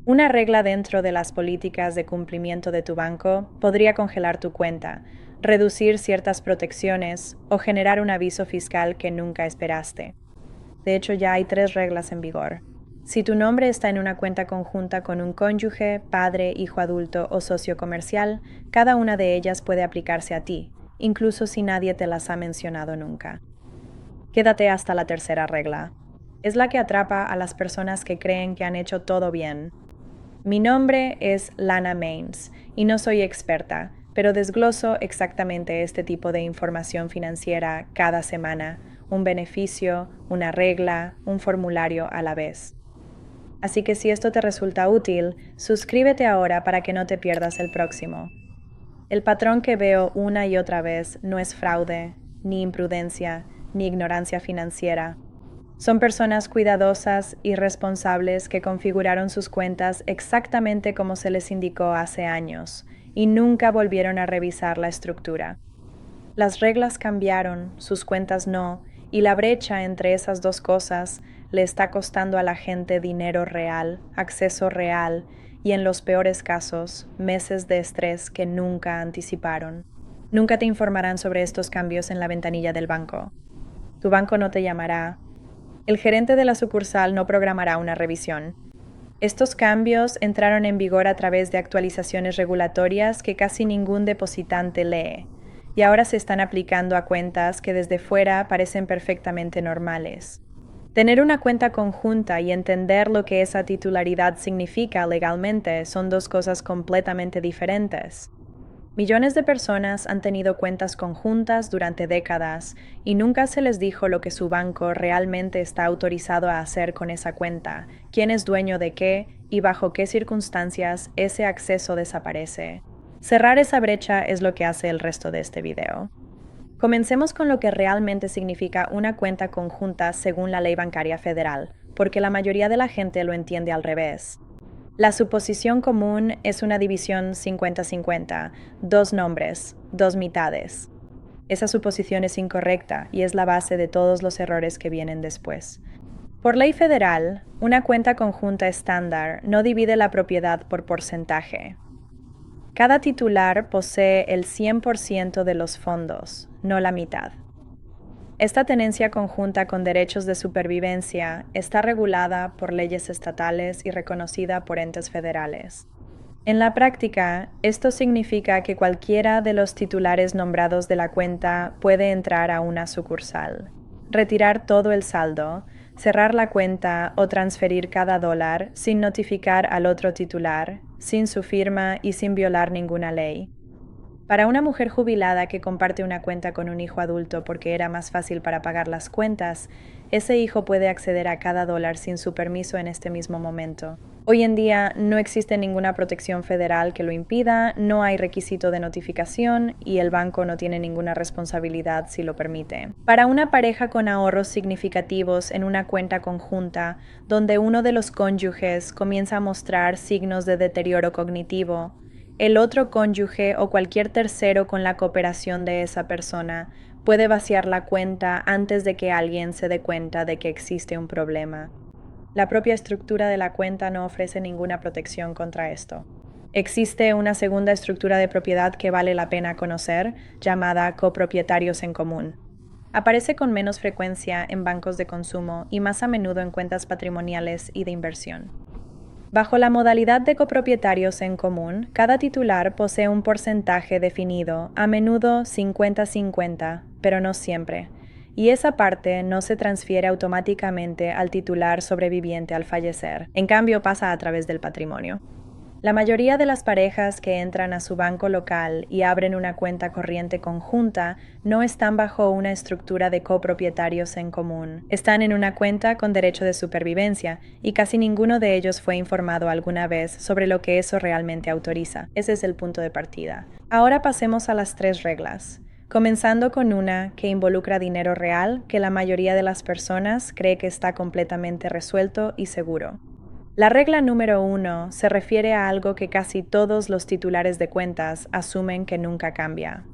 Una regla dentro de las políticas de cumplimiento de tu banco podría congelar tu cuenta, reducir ciertas protecciones o generar un aviso fiscal que nunca esperaste. De hecho, ya hay 3 reglas en vigor. Si tu nombre está en una cuenta conjunta con un cónyuge, padre, hijo adulto o socio comercial, cada una de ellas puede aplicarse a ti, incluso si nadie te las ha mencionado nunca. Quédate hasta la tercera regla. Es la que atrapa a las personas que creen que han hecho todo bien. Mi nombre es Lana Maines y no soy experta, pero desgloso exactamente este tipo de información financiera cada semana, un beneficio, una regla, un formulario a la vez. Así que si esto te resulta útil, suscríbete ahora para que no te pierdas el próximo. El patrón que veo una y otra vez no es fraude, ni imprudencia, ni ignorancia financiera. Son personas cuidadosas y responsables que configuraron sus cuentas exactamente como se les indicó hace años y nunca volvieron a revisar la estructura. Las reglas cambiaron, sus cuentas no, y la brecha entre esas dos cosas le está costando a la gente dinero real, acceso real y, en los peores casos, meses de estrés que nunca anticiparon. Nunca te informarán sobre estos cambios en la ventanilla del banco. Tu banco no te llamará. El gerente de la sucursal no programará una revisión. Estos cambios entraron en vigor a través de actualizaciones regulatorias que casi ningún depositante lee, y ahora se están aplicando a cuentas que desde fuera parecen perfectamente normales. Tener una cuenta conjunta y entender lo que esa titularidad significa legalmente son dos cosas completamente diferentes. Millones de personas han tenido cuentas conjuntas durante décadas y nunca se les dijo lo que su banco realmente está autorizado a hacer con esa cuenta, quién es dueño de qué y bajo qué circunstancias ese acceso desaparece. Cerrar esa brecha es lo que hace el resto de este video. Comencemos con lo que realmente significa una cuenta conjunta según la ley bancaria federal, porque la mayoría de la gente lo entiende al revés. La suposición común es una división 50-50, dos nombres, dos mitades. Esa suposición es incorrecta y es la base de todos los errores que vienen después. Por ley federal, una cuenta conjunta estándar no divide la propiedad por porcentaje. Cada titular posee el 100% de los fondos, no la mitad. Esta tenencia conjunta con derechos de supervivencia está regulada por leyes estatales y reconocida por entes federales. En la práctica, esto significa que cualquiera de los titulares nombrados de la cuenta puede entrar a una sucursal, retirar todo el saldo, cerrar la cuenta o transferir cada dólar sin notificar al otro titular, sin su firma y sin violar ninguna ley. Para una mujer jubilada que comparte una cuenta con un hijo adulto porque era más fácil para pagar las cuentas, ese hijo puede acceder a cada dólar sin su permiso en este mismo momento. Hoy en día no existe ninguna protección federal que lo impida, no hay requisito de notificación y el banco no tiene ninguna responsabilidad si lo permite. Para una pareja con ahorros significativos en una cuenta conjunta, donde uno de los cónyuges comienza a mostrar signos de deterioro cognitivo, el otro cónyuge o cualquier tercero con la cooperación de esa persona puede vaciar la cuenta antes de que alguien se dé cuenta de que existe un problema. La propia estructura de la cuenta no ofrece ninguna protección contra esto. Existe una segunda estructura de propiedad que vale la pena conocer, llamada copropietarios en común. Aparece con menos frecuencia en bancos de consumo y más a menudo en cuentas patrimoniales y de inversión. Bajo la modalidad de copropietarios en común, cada titular posee un porcentaje definido, a menudo 50-50, pero no siempre, y esa parte no se transfiere automáticamente al titular sobreviviente al fallecer, en cambio pasa a través del patrimonio. La mayoría de las parejas que entran a su banco local y abren una cuenta corriente conjunta no están bajo una estructura de copropietarios en común. Están en una cuenta con derecho de supervivencia y casi ninguno de ellos fue informado alguna vez sobre lo que eso realmente autoriza. Ese es el punto de partida. Ahora pasemos a las 3 reglas. Comenzando con una que involucra dinero real que la mayoría de las personas cree que está completamente resuelto y seguro. La regla número 1 se refiere a algo que casi todos los titulares de cuentas asumen que nunca cambia.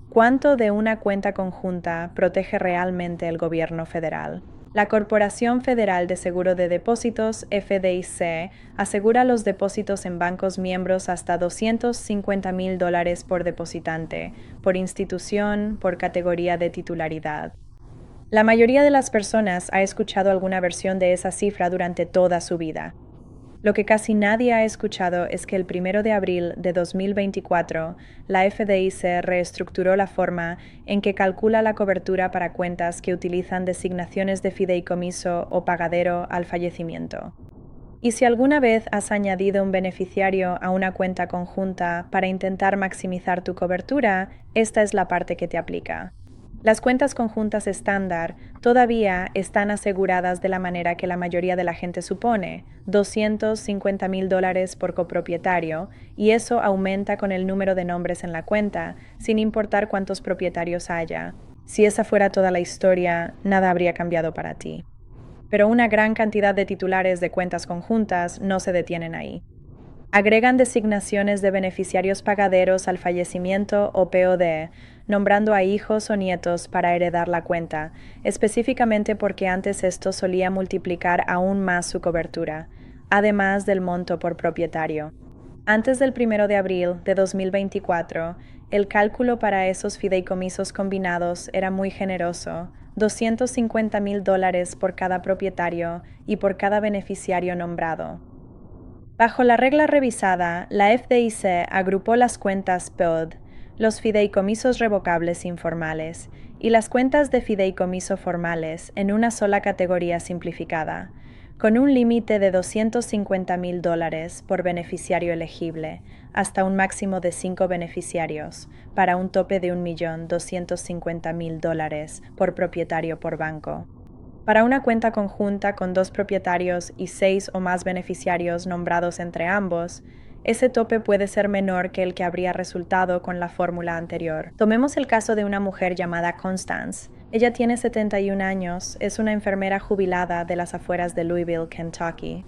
¿Cuánto de una cuenta conjunta protege realmente el gobierno federal? La Corporación Federal de Seguro de Depósitos, FDIC, asegura los depósitos en bancos miembros hasta $250,000 por depositante, por institución, por categoría de titularidad. La mayoría de las personas ha escuchado alguna versión de esa cifra durante toda su vida. Lo que casi nadie ha escuchado es que el 1 de abril de 2024, la FDIC reestructuró la forma en que calcula la cobertura para cuentas que utilizan designaciones de fideicomiso o pagadero al fallecimiento. Y si alguna vez has añadido un beneficiario a una cuenta conjunta para intentar maximizar tu cobertura, esta es la parte que te aplica. Las cuentas conjuntas estándar todavía están aseguradas de la manera que la mayoría de la gente supone, $250,000 por copropietario, y eso aumenta con el número de nombres en la cuenta, sin importar cuántos propietarios haya. Si esa fuera toda la historia, nada habría cambiado para ti. Pero una gran cantidad de titulares de cuentas conjuntas no se detienen ahí. Agregan designaciones de beneficiarios pagaderos al fallecimiento o POD, nombrando a hijos o nietos para heredar la cuenta, específicamente porque antes esto solía multiplicar aún más su cobertura, además del monto por propietario. Antes del 1 de abril de 2024, el cálculo para esos fideicomisos combinados era muy generoso, $250,000 por cada propietario y por cada beneficiario nombrado. Bajo la regla revisada, la FDIC agrupó las cuentas POD, los fideicomisos revocables informales y las cuentas de fideicomiso formales en una sola categoría simplificada, con un límite de $250,000 por beneficiario elegible, hasta un máximo de 5 beneficiarios, para un tope de $1,250,000 por propietario por banco. Para una cuenta conjunta con 2 propietarios y 6 o más beneficiarios nombrados entre ambos, ese tope puede ser menor que el que habría resultado con la fórmula anterior. Tomemos el caso de una mujer llamada Constance. Ella tiene 71 años, es una enfermera jubilada de las afueras de Louisville, Kentucky.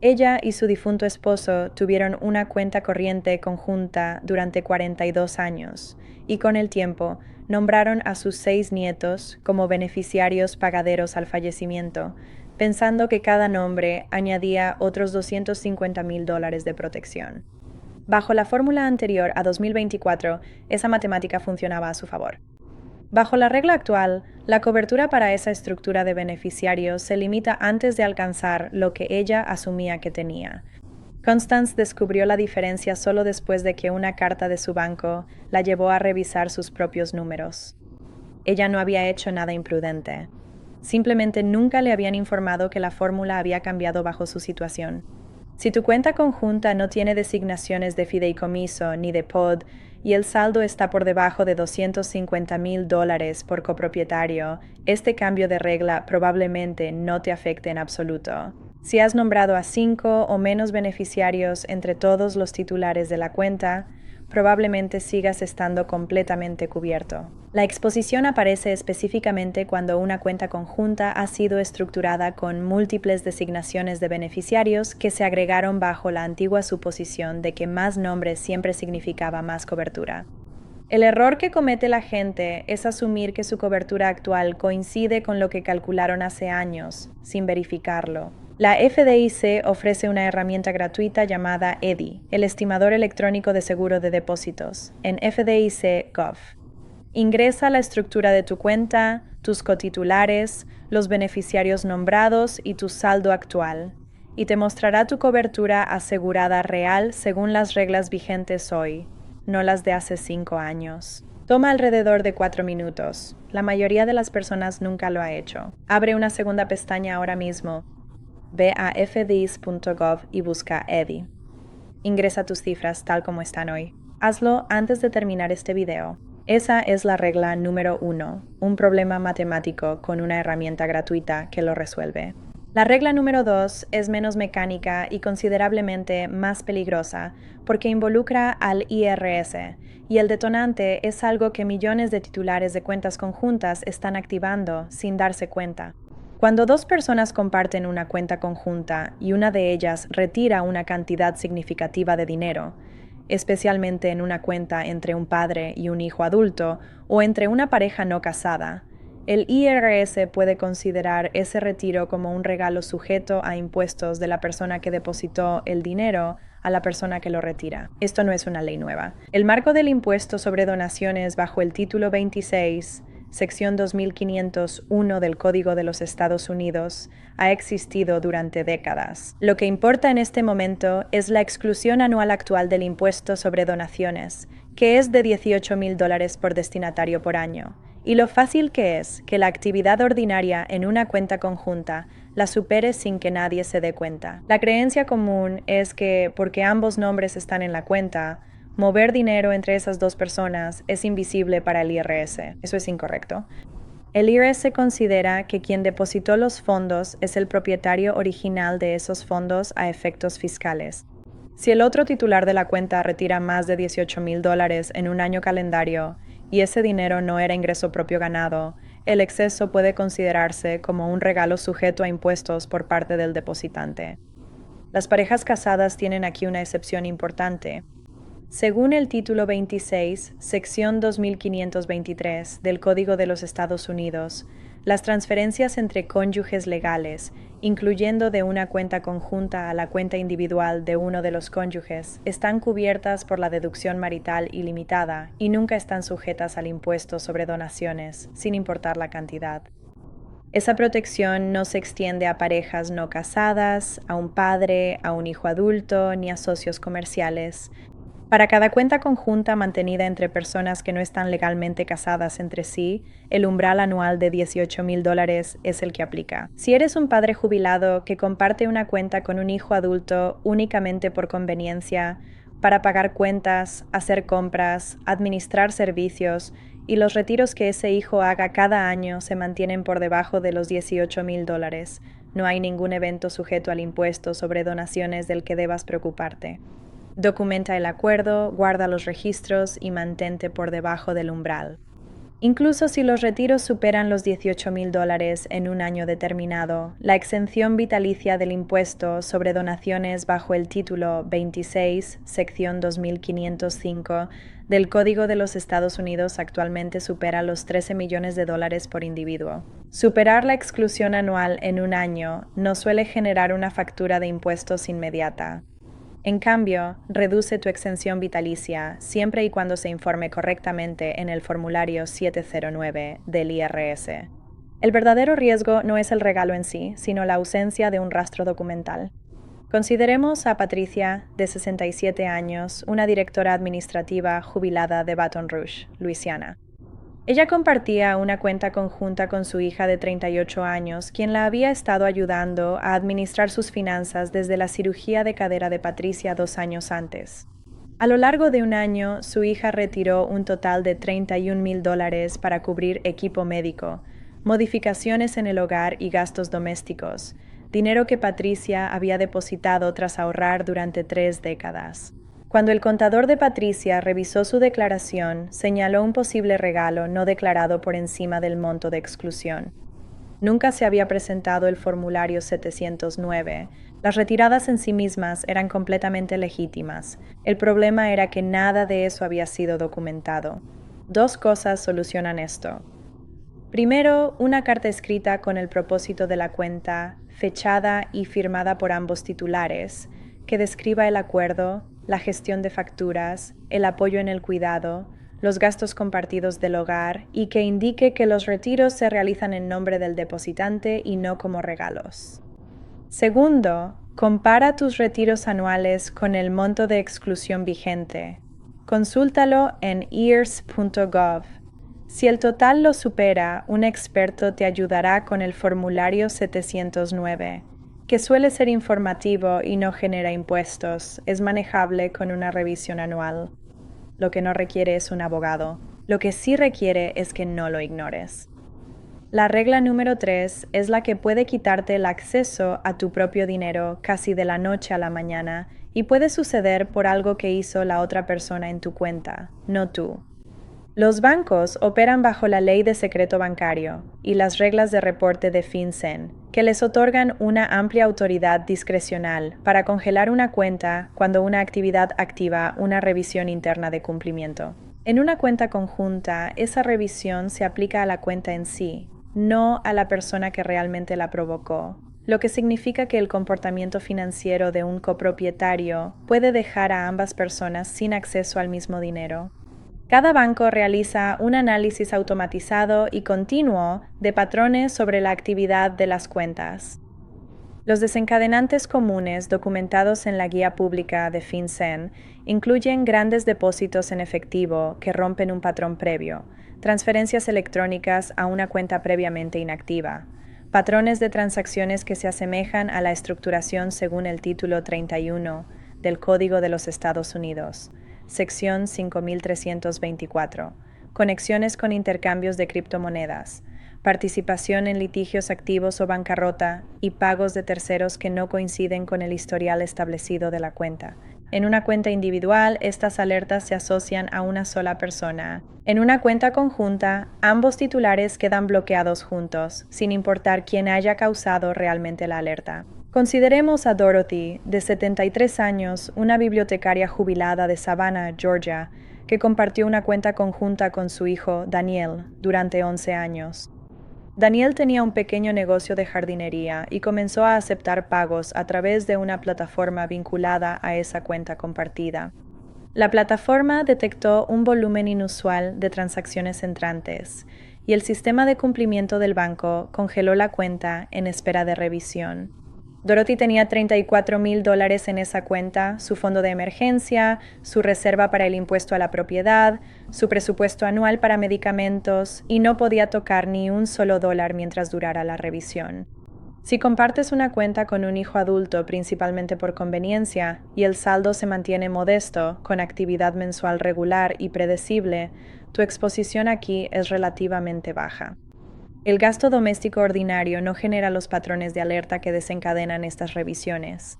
Ella y su difunto esposo tuvieron una cuenta corriente conjunta durante 42 años, y con el tiempo nombraron a sus 6 nietos como beneficiarios pagaderos al fallecimiento, pensando que cada nombre añadía otros $250,000 de protección. Bajo la fórmula anterior a 2024, esa matemática funcionaba a su favor. Bajo la regla actual, la cobertura para esa estructura de beneficiarios se limita antes de alcanzar lo que ella asumía que tenía. Constance descubrió la diferencia solo después de que una carta de su banco la llevó a revisar sus propios números. Ella no había hecho nada imprudente. Simplemente nunca le habían informado que la fórmula había cambiado bajo su situación. Si tu cuenta conjunta no tiene designaciones de fideicomiso ni de POD y el saldo está por debajo de $250,000 por copropietario, este cambio de regla probablemente no te afecte en absoluto. Si has nombrado a 5 o menos beneficiarios entre todos los titulares de la cuenta, probablemente sigas estando completamente cubierto. La exposición aparece específicamente cuando una cuenta conjunta ha sido estructurada con múltiples designaciones de beneficiarios que se agregaron bajo la antigua suposición de que más nombres siempre significaba más cobertura. El error que comete la gente es asumir que su cobertura actual coincide con lo que calcularon hace años, sin verificarlo. La FDIC ofrece una herramienta gratuita llamada EDI, el estimador electrónico de seguro de depósitos, en FDIC.gov. Ingresa la estructura de tu cuenta, tus cotitulares, los beneficiarios nombrados y tu saldo actual, y te mostrará tu cobertura asegurada real según las reglas vigentes hoy, no las de hace 5 años. Toma alrededor de 4 minutos. La mayoría de las personas nunca lo ha hecho. Abre una segunda pestaña ahora mismo. Ve a fdis.gov y busca EDI. Ingresa tus cifras tal como están hoy. Hazlo antes de terminar este video. Esa es la regla número 1, un problema matemático con una herramienta gratuita que lo resuelve. La regla número 2 es menos mecánica y considerablemente más peligrosa porque involucra al IRS, y el detonante es algo que millones de titulares de cuentas conjuntas están activando sin darse cuenta. Cuando 2 personas comparten una cuenta conjunta y una de ellas retira una cantidad significativa de dinero, especialmente en una cuenta entre un padre y un hijo adulto o entre una pareja no casada, El IRS puede considerar ese retiro como un regalo sujeto a impuestos de la persona que depositó el dinero a la persona que lo retira. Esto no es una ley nueva. El marco del impuesto sobre donaciones bajo el título 26, sección 2501 del Código de los Estados Unidos, ha existido durante décadas. Lo que importa en este momento es la exclusión anual actual del impuesto sobre donaciones, que es de $18,000 por destinatario por año, y lo fácil que es que la actividad ordinaria en una cuenta conjunta la supere sin que nadie se dé cuenta. La creencia común es que, porque ambos nombres están en la cuenta, mover dinero entre esas dos personas es invisible para el IRS. Eso es incorrecto. El IRS considera que quien depositó los fondos es el propietario original de esos fondos a efectos fiscales. Si el otro titular de la cuenta retira más de $18,000 en un año calendario y ese dinero no era ingreso propio ganado, el exceso puede considerarse como un regalo sujeto a impuestos por parte del depositante. Las parejas casadas tienen aquí una excepción importante. Según el título 26, sección 2523 del Código de los Estados Unidos, las transferencias entre cónyuges legales, incluyendo de una cuenta conjunta a la cuenta individual de uno de los cónyuges, están cubiertas por la deducción marital ilimitada y nunca están sujetas al impuesto sobre donaciones, sin importar la cantidad. Esa protección no se extiende a parejas no casadas, a un padre, a un hijo adulto, ni a socios comerciales. Para cada cuenta conjunta mantenida entre personas que no están legalmente casadas entre sí, el umbral anual de $18,000 es el que aplica. Si eres un padre jubilado que comparte una cuenta con un hijo adulto únicamente por conveniencia, para pagar cuentas, hacer compras, administrar servicios, y los retiros que ese hijo haga cada año se mantienen por debajo de los $18,000, no hay ningún evento sujeto al impuesto sobre donaciones del que debas preocuparte. Documenta el acuerdo, guarda los registros y mantente por debajo del umbral. Incluso si los retiros superan los $18,000 en un año determinado, la exención vitalicia del impuesto sobre donaciones bajo el título 26, sección 2505 del Código de los Estados Unidos actualmente supera los $13 millones por individuo. Superar la exclusión anual en un año no suele generar una factura de impuestos inmediata. En cambio, reduce tu exención vitalicia siempre y cuando se informe correctamente en el formulario 709 del IRS. El verdadero riesgo no es el regalo en sí, sino la ausencia de un rastro documental. Consideremos a Patricia, de 67 años, una directora administrativa jubilada de Baton Rouge, Luisiana. Ella compartía una cuenta conjunta con su hija de 38 años, quien la había estado ayudando a administrar sus finanzas desde la cirugía de cadera de Patricia 2 años antes. A lo largo de un año, su hija retiró un total de $31,000 para cubrir equipo médico, modificaciones en el hogar y gastos domésticos, dinero que Patricia había depositado tras ahorrar durante 3 décadas. Cuando el contador de Patricia revisó su declaración, señaló un posible regalo no declarado por encima del monto de exclusión. Nunca se había presentado el formulario 709. Las retiradas en sí mismas eran completamente legítimas. El problema era que nada de eso había sido documentado. 2 cosas solucionan esto. Primero, una carta escrita con el propósito de la cuenta, fechada y firmada por ambos titulares, que describa el acuerdo, la gestión de facturas, el apoyo en el cuidado, los gastos compartidos del hogar y que indique que los retiros se realizan en nombre del depositante y no como regalos. Segundo, compara tus retiros anuales con el monto de exclusión vigente. Consúltalo en ears.gov. Si el total lo supera, un experto te ayudará con el formulario 709. Que suele ser informativo y no genera impuestos, es manejable con una revisión anual. Lo que no requiere es un abogado. Lo que sí requiere es que no lo ignores. La regla número 3 es la que puede quitarte el acceso a tu propio dinero casi de la noche a la mañana y puede suceder por algo que hizo la otra persona en tu cuenta, no tú. Los bancos operan bajo la Ley de Secreto Bancario y las reglas de reporte de FinCEN, que les otorgan una amplia autoridad discrecional para congelar una cuenta cuando una actividad activa una revisión interna de cumplimiento. En una cuenta conjunta, esa revisión se aplica a la cuenta en sí, no a la persona que realmente la provocó, lo que significa que el comportamiento financiero de un copropietario puede dejar a ambas personas sin acceso al mismo dinero. Cada banco realiza un análisis automatizado y continuo de patrones sobre la actividad de las cuentas. Los desencadenantes comunes documentados en la guía pública de FinCEN incluyen grandes depósitos en efectivo que rompen un patrón previo, transferencias electrónicas a una cuenta previamente inactiva, patrones de transacciones que se asemejan a la estructuración según el título 31 del Código de los Estados Unidos, sección 5324, conexiones con intercambios de criptomonedas, participación en litigios activos o bancarrota y pagos de terceros que no coinciden con el historial establecido de la cuenta. En una cuenta individual, estas alertas se asocian a una sola persona. En una cuenta conjunta, ambos titulares quedan bloqueados juntos, sin importar quién haya causado realmente la alerta. Consideremos a Dorothy, de 73 años, una bibliotecaria jubilada de Savannah, Georgia, que compartió una cuenta conjunta con su hijo, Daniel, durante 11 años. Daniel tenía un pequeño negocio de jardinería y comenzó a aceptar pagos a través de una plataforma vinculada a esa cuenta compartida. La plataforma detectó un volumen inusual de transacciones entrantes y el sistema de cumplimiento del banco congeló la cuenta en espera de revisión. Dorothy tenía $34,000 en esa cuenta, su fondo de emergencia, su reserva para el impuesto a la propiedad, su presupuesto anual para medicamentos, y no podía tocar ni un solo dólar mientras durara la revisión. Si compartes una cuenta con un hijo adulto principalmente por conveniencia y el saldo se mantiene modesto, con actividad mensual regular y predecible, tu exposición aquí es relativamente baja. El gasto doméstico ordinario no genera los patrones de alerta que desencadenan estas revisiones.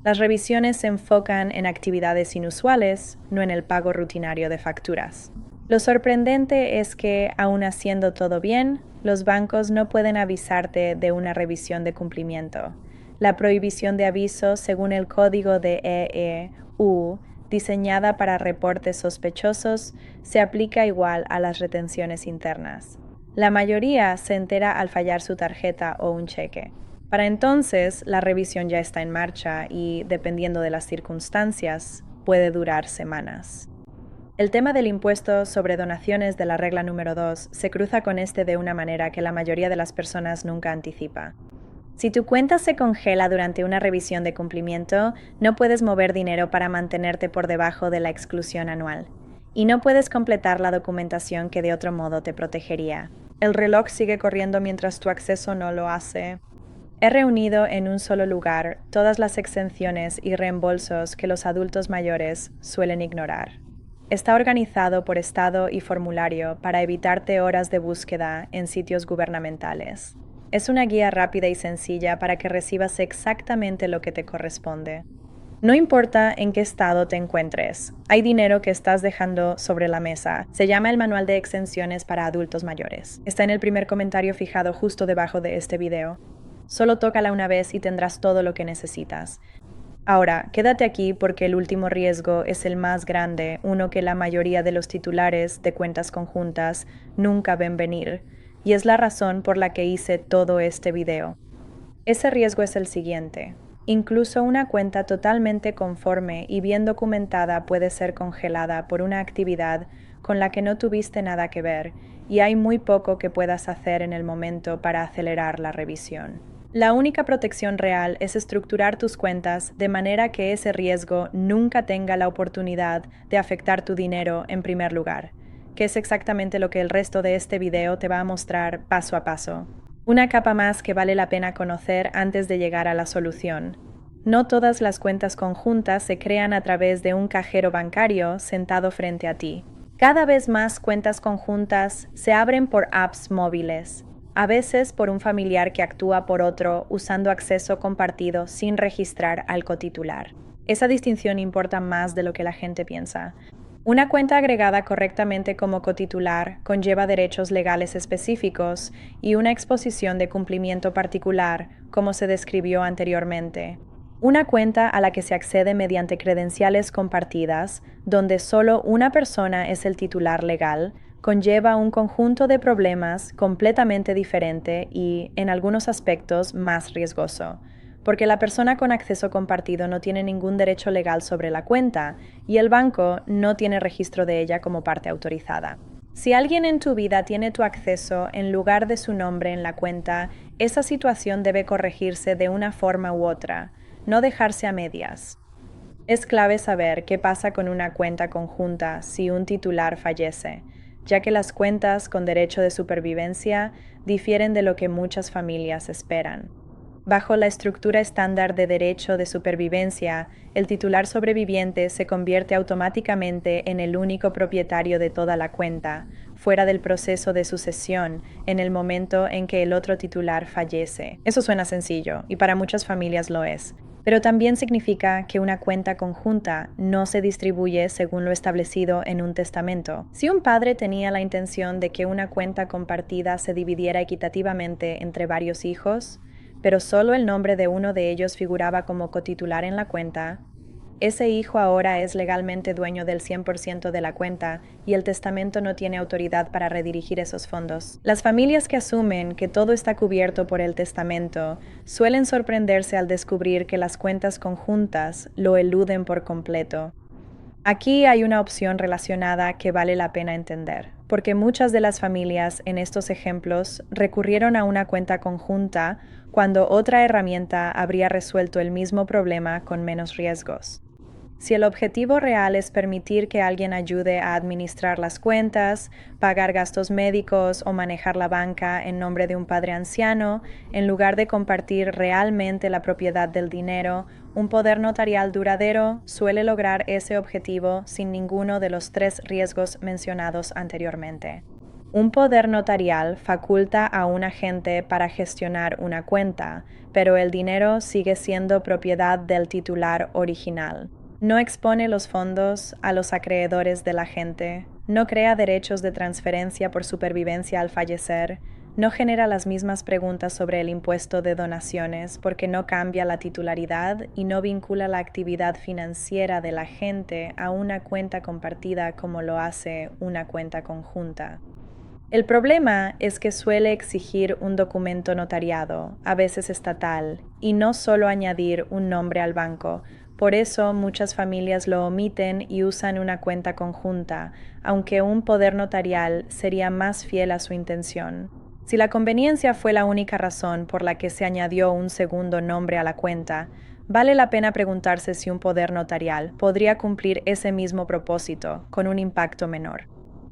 Las revisiones se enfocan en actividades inusuales, no en el pago rutinario de facturas. Lo sorprendente es que, aun haciendo todo bien, los bancos no pueden avisarte de una revisión de cumplimiento. La prohibición de aviso, según el código de EEU, diseñada para reportes sospechosos, se aplica igual a las retenciones internas. La mayoría se entera al fallar su tarjeta o un cheque. Para entonces, la revisión ya está en marcha y, dependiendo de las circunstancias, puede durar semanas. El tema del impuesto sobre donaciones de la regla número 2 se cruza con este de una manera que la mayoría de las personas nunca anticipa. Si tu cuenta se congela durante una revisión de cumplimiento, no puedes mover dinero para mantenerte por debajo de la exclusión anual. Y no puedes completar la documentación que de otro modo te protegería. El reloj sigue corriendo mientras tu acceso no lo hace. He reunido en un solo lugar todas las exenciones y reembolsos que los adultos mayores suelen ignorar. Está organizado por estado y formulario para evitarte horas de búsqueda en sitios gubernamentales. Es una guía rápida y sencilla para que recibas exactamente lo que te corresponde. No importa en qué estado te encuentres, hay dinero que estás dejando sobre la mesa. Se llama el Manual de Exenciones para Adultos Mayores. Está en el primer comentario fijado justo debajo de este video. Solo tócala una vez y tendrás todo lo que necesitas. Ahora, quédate aquí porque el último riesgo es el más grande, uno que la mayoría de los titulares de cuentas conjuntas nunca ven venir, y es la razón por la que hice todo este video. Ese riesgo es el siguiente. Incluso una cuenta totalmente conforme y bien documentada puede ser congelada por una actividad con la que no tuviste nada que ver, y hay muy poco que puedas hacer en el momento para acelerar la revisión. La única protección real es estructurar tus cuentas de manera que ese riesgo nunca tenga la oportunidad de afectar tu dinero en primer lugar, que es exactamente lo que el resto de este video te va a mostrar paso a paso. Una capa más que vale la pena conocer antes de llegar a la solución. No todas las cuentas conjuntas se crean a través de un cajero bancario sentado frente a ti. Cada vez más cuentas conjuntas se abren por apps móviles, a veces por un familiar que actúa por otro usando acceso compartido sin registrar al cotitular. Esa distinción importa más de lo que la gente piensa. Una cuenta agregada correctamente como cotitular conlleva derechos legales específicos y una exposición de cumplimiento particular, como se describió anteriormente. Una cuenta a la que se accede mediante credenciales compartidas, donde solo una persona es el titular legal, conlleva un conjunto de problemas completamente diferente y, en algunos aspectos, más riesgoso, porque la persona con acceso compartido no tiene ningún derecho legal sobre la cuenta y el banco no tiene registro de ella como parte autorizada. Si alguien en tu vida tiene tu acceso en lugar de su nombre en la cuenta, esa situación debe corregirse de una forma u otra, no dejarse a medias. Es clave saber qué pasa con una cuenta conjunta si un titular fallece, ya que las cuentas con derecho de supervivencia difieren de lo que muchas familias esperan. Bajo la estructura estándar de derecho de supervivencia, el titular sobreviviente se convierte automáticamente en el único propietario de toda la cuenta, fuera del proceso de sucesión, en el momento en que el otro titular fallece. Eso suena sencillo, y para muchas familias lo es. Pero también significa que una cuenta conjunta no se distribuye según lo establecido en un testamento. Si un padre tenía la intención de que una cuenta compartida se dividiera equitativamente entre varios hijos, pero solo el nombre de uno de ellos figuraba como cotitular en la cuenta, ese hijo ahora es legalmente dueño del 100% de la cuenta y el testamento no tiene autoridad para redirigir esos fondos. Las familias que asumen que todo está cubierto por el testamento suelen sorprenderse al descubrir que las cuentas conjuntas lo eluden por completo. Aquí hay una opción relacionada que vale la pena entender, porque muchas de las familias en estos ejemplos recurrieron a una cuenta conjunta cuando otra herramienta habría resuelto el mismo problema con menos riesgos. Si el objetivo real es permitir que alguien ayude a administrar las cuentas, pagar gastos médicos o manejar la banca en nombre de un padre anciano, en lugar de compartir realmente la propiedad del dinero, un poder notarial duradero suele lograr ese objetivo sin ninguno de los 3 riesgos mencionados anteriormente. Un poder notarial faculta a un agente para gestionar una cuenta, pero el dinero sigue siendo propiedad del titular original. No expone los fondos a los acreedores del agente, no crea derechos de transferencia por supervivencia al fallecer, no genera las mismas preguntas sobre el impuesto de donaciones porque no cambia la titularidad y no vincula la actividad financiera del agente a una cuenta compartida como lo hace una cuenta conjunta. El problema es que suele exigir un documento notariado, a veces estatal, y no solo añadir un nombre al banco. Por eso muchas familias lo omiten y usan una cuenta conjunta, aunque un poder notarial sería más fiel a su intención. Si la conveniencia fue la única razón por la que se añadió un segundo nombre a la cuenta, vale la pena preguntarse si un poder notarial podría cumplir ese mismo propósito, con un impacto menor.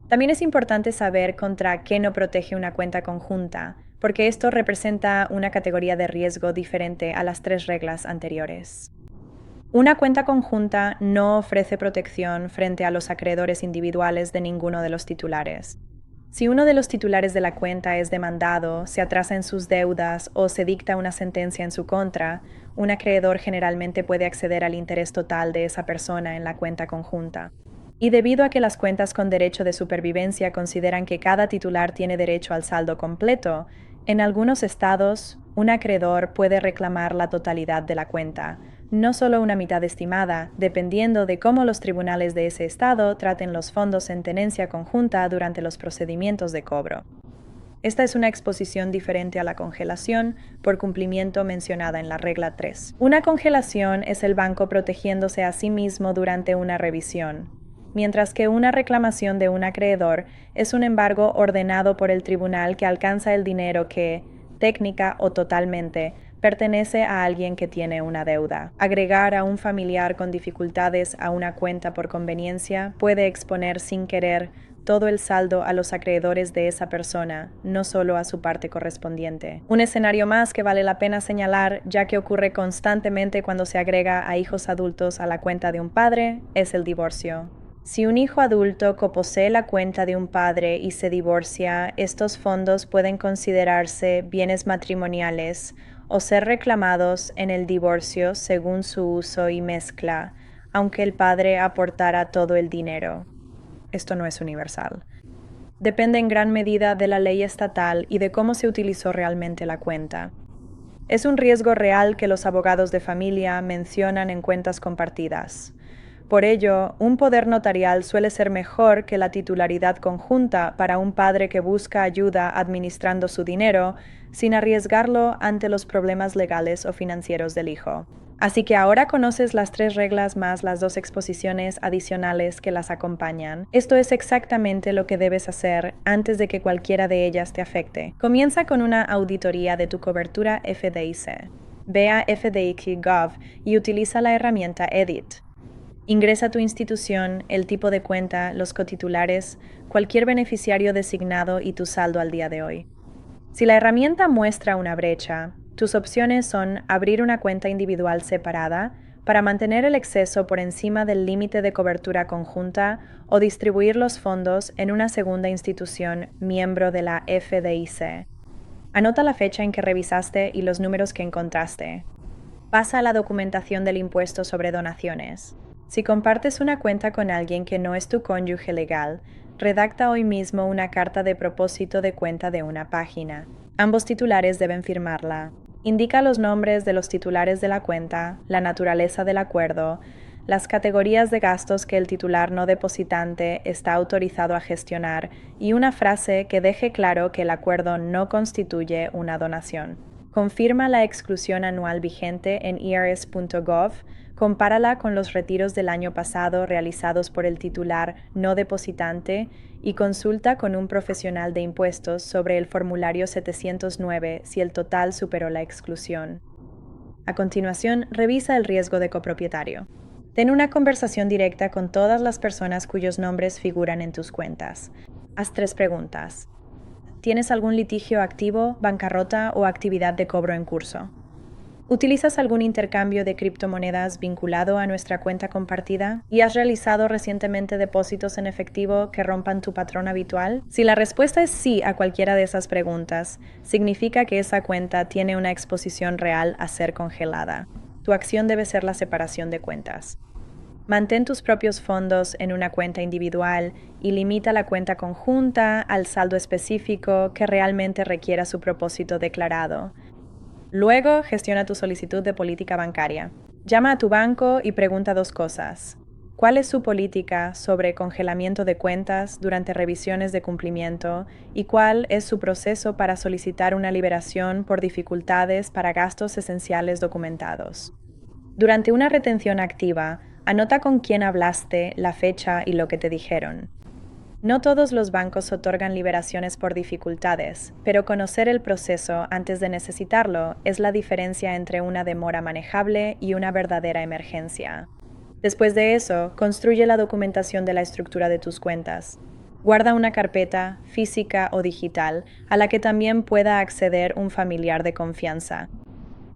También es importante saber contra qué no protege una cuenta conjunta, porque esto representa una categoría de riesgo diferente a las 3 reglas anteriores. Una cuenta conjunta no ofrece protección frente a los acreedores individuales de ninguno de los titulares. Si uno de los titulares de la cuenta es demandado, se atrasa en sus deudas o se dicta una sentencia en su contra, un acreedor generalmente puede acceder al interés total de esa persona en la cuenta conjunta. Y debido a que las cuentas con derecho de supervivencia consideran que cada titular tiene derecho al saldo completo, en algunos estados, un acreedor puede reclamar la totalidad de la cuenta, no solo una mitad estimada, dependiendo de cómo los tribunales de ese estado traten los fondos en tenencia conjunta durante los procedimientos de cobro. Esta es una exposición diferente a la congelación por cumplimiento mencionada en la regla 3. Una congelación es el banco protegiéndose a sí mismo durante una revisión, mientras que una reclamación de un acreedor es un embargo ordenado por el tribunal que alcanza el dinero que, técnica o totalmente, pertenece a alguien que tiene una deuda. Agregar a un familiar con dificultades a una cuenta por conveniencia puede exponer sin querer todo el saldo a los acreedores de esa persona, no solo a su parte correspondiente. Un escenario más que vale la pena señalar, ya que ocurre constantemente cuando se agrega a hijos adultos a la cuenta de un padre, es el divorcio. Si un hijo adulto coposee la cuenta de un padre y se divorcia, estos fondos pueden considerarse bienes matrimoniales o ser reclamados en el divorcio según su uso y mezcla, aunque el padre aportara todo el dinero. Esto no es universal. Depende en gran medida de la ley estatal y de cómo se utilizó realmente la cuenta. Es un riesgo real que los abogados de familia mencionan en cuentas compartidas. Por ello, un poder notarial suele ser mejor que la titularidad conjunta para un padre que busca ayuda administrando su dinero sin arriesgarlo ante los problemas legales o financieros del hijo. Así que ahora conoces las 3 reglas más las 2 exposiciones adicionales que las acompañan. Esto es exactamente lo que debes hacer antes de que cualquiera de ellas te afecte. Comienza con una auditoría de tu cobertura FDIC. Ve a FDIC.gov y utiliza la herramienta Edit. Ingresa tu institución, el tipo de cuenta, los cotitulares, cualquier beneficiario designado y tu saldo al día de hoy. Si la herramienta muestra una brecha, tus opciones son abrir una cuenta individual separada para mantener el exceso por encima del límite de cobertura conjunta o distribuir los fondos en una segunda institución miembro de la FDIC. Anota la fecha en que revisaste y los números que encontraste. Pasa a la documentación del impuesto sobre donaciones. Si compartes una cuenta con alguien que no es tu cónyuge legal, redacta hoy mismo una carta de propósito de cuenta de una página. Ambos titulares deben firmarla. Indica los nombres de los titulares de la cuenta, la naturaleza del acuerdo, las categorías de gastos que el titular no depositante está autorizado a gestionar y una frase que deje claro que el acuerdo no constituye una donación. Confirma la exclusión anual vigente en ers.gov, compárala con los retiros del año pasado realizados por el titular no depositante y consulta con un profesional de impuestos sobre el formulario 709 si el total superó la exclusión. A continuación, revisa el riesgo de copropietario. Ten una conversación directa con todas las personas cuyos nombres figuran en tus cuentas. Haz 3 preguntas. ¿Tienes algún litigio activo, bancarrota o actividad de cobro en curso? ¿Utilizas algún intercambio de criptomonedas vinculado a nuestra cuenta compartida? ¿Y has realizado recientemente depósitos en efectivo que rompan tu patrón habitual? Si la respuesta es sí a cualquiera de esas preguntas, significa que esa cuenta tiene una exposición real a ser congelada. Tu acción debe ser la separación de cuentas. Mantén tus propios fondos en una cuenta individual y limita la cuenta conjunta al saldo específico que realmente requiera su propósito declarado. Luego, gestiona tu solicitud de política bancaria. Llama a tu banco y pregunta 2 cosas. ¿Cuál es su política sobre congelamiento de cuentas durante revisiones de cumplimiento? ¿Y cuál es su proceso para solicitar una liberación por dificultades para gastos esenciales documentados? Durante una retención activa, anota con quién hablaste, la fecha y lo que te dijeron. No todos los bancos otorgan liberaciones por dificultades, pero conocer el proceso antes de necesitarlo es la diferencia entre una demora manejable y una verdadera emergencia. Después de eso, construye la documentación de la estructura de tus cuentas. Guarda una carpeta, física o digital, a la que también pueda acceder un familiar de confianza.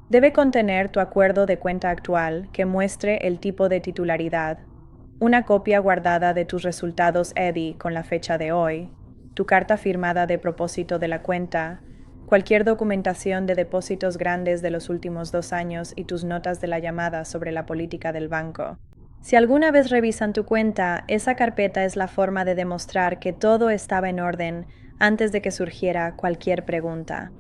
Debe contener tu acuerdo de cuenta actual que muestre el tipo de titularidad, una copia guardada de tus resultados EDI con la fecha de hoy, tu carta firmada de propósito de la cuenta, cualquier documentación de depósitos grandes de los últimos 2 años y tus notas de la llamada sobre la política del banco. Si alguna vez revisan tu cuenta, esa carpeta es la forma de demostrar que todo estaba en orden antes de que surgiera cualquier pregunta.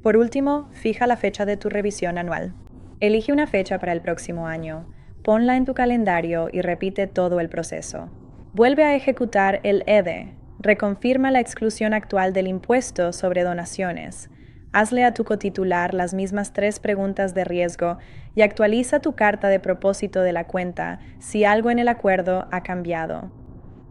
Por último, fija la fecha de tu revisión anual. Elige una fecha para el próximo año. Ponla en tu calendario y repite todo el proceso. Vuelve a ejecutar el EDE. Reconfirma la exclusión actual del impuesto sobre donaciones. Hazle a tu cotitular las mismas 3 preguntas de riesgo y actualiza tu carta de propósito de la cuenta si algo en el acuerdo ha cambiado.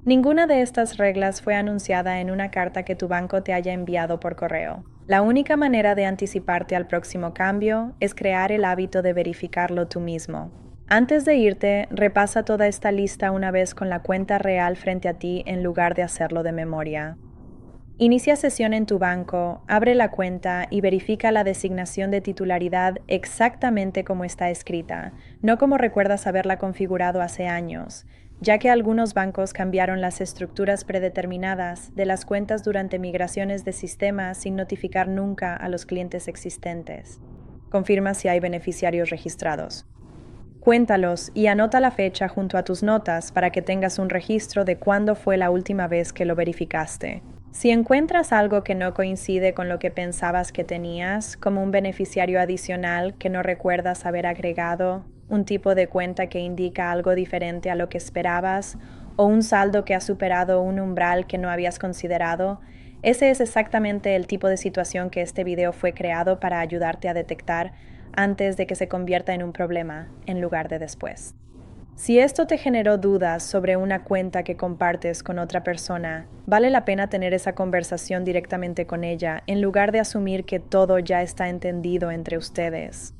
Ninguna de estas reglas fue anunciada en una carta que tu banco te haya enviado por correo. La única manera de anticiparte al próximo cambio es crear el hábito de verificarlo tú mismo. Antes de irte, repasa toda esta lista una vez con la cuenta real frente a ti en lugar de hacerlo de memoria. Inicia sesión en tu banco, abre la cuenta y verifica la designación de titularidad exactamente como está escrita, no como recuerdas haberla configurado hace años, ya que algunos bancos cambiaron las estructuras predeterminadas de las cuentas durante migraciones de sistemas sin notificar nunca a los clientes existentes. Confirma si hay beneficiarios registrados. Cuéntalos y anota la fecha junto a tus notas para que tengas un registro de cuándo fue la última vez que lo verificaste. Si encuentras algo que no coincide con lo que pensabas que tenías, como un beneficiario adicional que no recuerdas haber agregado, un tipo de cuenta que indica algo diferente a lo que esperabas, o un saldo que ha superado un umbral que no habías considerado, ese es exactamente el tipo de situación que este video fue creado para ayudarte a detectar antes de que se convierta en un problema, en lugar de después. Si esto te generó dudas sobre una cuenta que compartes con otra persona, vale la pena tener esa conversación directamente con ella, en lugar de asumir que todo ya está entendido entre ustedes.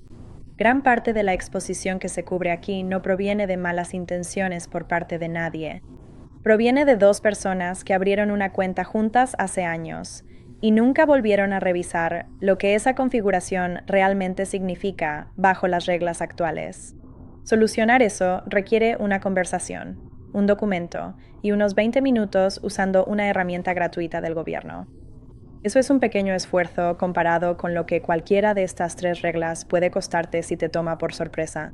Gran parte de la exposición que se cubre aquí no proviene de malas intenciones por parte de nadie. Proviene de dos personas que abrieron una cuenta juntas hace años y nunca volvieron a revisar lo que esa configuración realmente significa bajo las reglas actuales. Solucionar eso requiere una conversación, un documento y unos 20 minutos usando una herramienta gratuita del gobierno. Eso es un pequeño esfuerzo comparado con lo que cualquiera de estas tres reglas puede costarte si te toma por sorpresa.